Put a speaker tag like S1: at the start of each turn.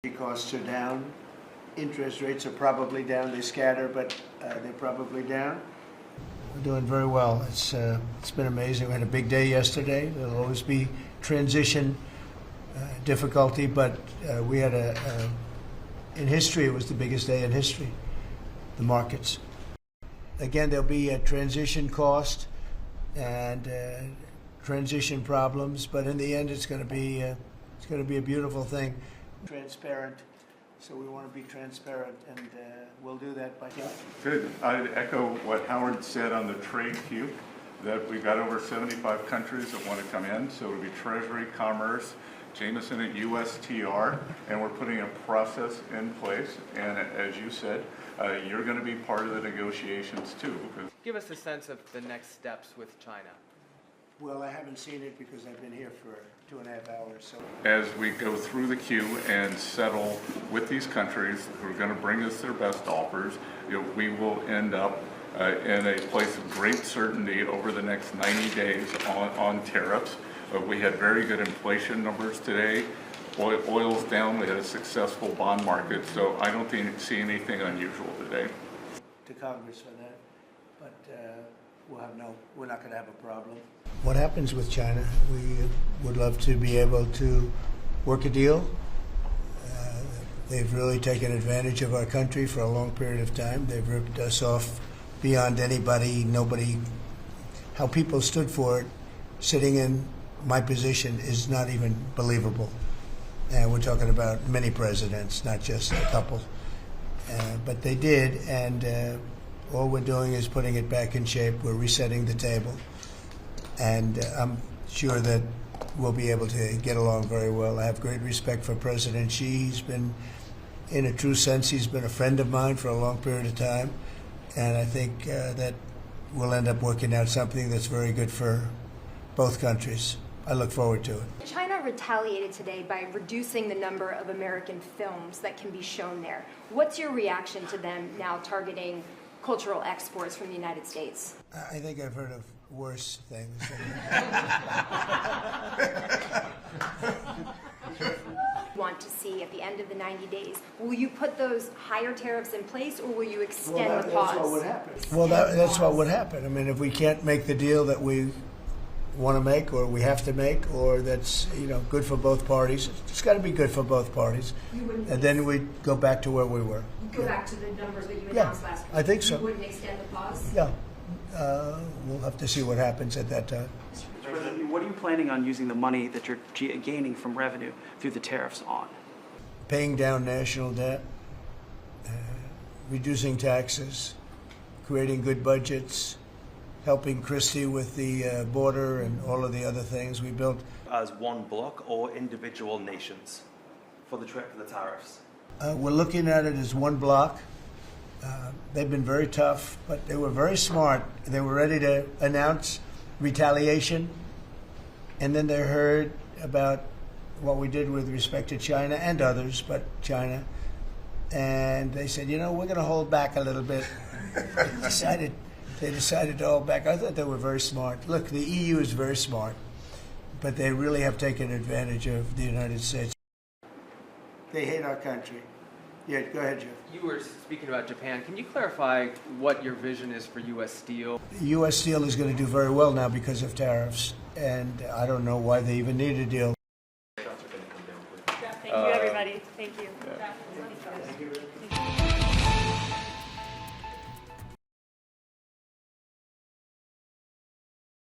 S1: Costs are down. Interest rates are probably down. They scatter, but they're probably down. We're doing very well. It's been amazing. We had a big day yesterday. There'll always be transition difficulty, but we had in history, it was the biggest day in history, the markets. Again, there'll be a transition cost and transition problems, but in the end, it's going to be a beautiful thing. Transparent, so we want to be transparent, and we'll do that by.
S2: Good. I'd echo what Howard said on the trade queue, that we've got over 75 countries that want to come in, so it'll be Treasury, Commerce, Jameson at USTR, and we're putting a process in place, and as you said, you're going to be part of the negotiations too.
S3: Give us a sense of the next steps with China.
S1: Well, I haven't seen it because I've been here for 2.5 hours. So,
S2: as we go through the queue and settle with these countries who are going to bring us their best offers, we will end up in a place of great certainty over the next 90 days on tariffs. We had very good inflation numbers today. Oil's down. We had a successful bond market, so I don't see anything unusual today.
S1: To Congress for that, but we're not going to have a problem. What happens with China? We would love to be able to work a deal. They've really taken advantage of our country for a long period of time. They've ripped us off beyond nobody. How people stood for it, sitting in my position, is not even believable. And we're talking about many presidents, not just a couple. But they did, and all we're doing is putting it back in shape. We're resetting the table. And I'm sure that we'll be able to get along very well. I have great respect for President Xi. He's been, in a true sense, he's been a friend of mine for a long period of time. And I think that we'll end up working out something that's very good for both countries. I look forward to it.
S4: China retaliated today by reducing the number of American films that can be shown there. What's your reaction to them now targeting cultural exports from the United States?
S1: I think I've heard of worse things.
S4: Want to see at the end of the 90 days, will you put those higher tariffs in place, or will you extend the pause?
S1: That's what would happen. Well, that's what would happen. I mean, if we can't make the deal that we want to make, or we have to make, or that's good for both parties, it's got to be good for both parties. And then we go back to where we were.
S4: Go back to the numbers that you announced last week.
S1: I think so.
S4: You wouldn't extend the pause?
S1: Yeah. We'll have to see what happens at that time.
S5: Mr. President, what are you planning on using the money that you're gaining from revenue through the tariffs on?
S1: Paying down national debt, reducing taxes, creating good budgets, helping Christie with the border and all of the other things we built.
S6: As one bloc or individual nations for the tariffs?
S1: We're looking at it as one bloc. They've been very tough, but they were very smart. They were ready to announce retaliation, and then they heard about what we did with respect to China and others, but China, and they said, we're going to hold back a little bit. They decided to hold back. I thought they were very smart. Look, the EU is very smart, but they really have taken advantage of the United States. They hate our country. Yeah, go ahead, Jeff.
S3: You were speaking about Japan. Can you clarify what your vision is for U.S. Steel?
S1: U.S. Steel is going to do very well now because of tariffs, and I don't know why they even need a deal.
S7: Thank you, everybody. Thank you.
S1: Thank you.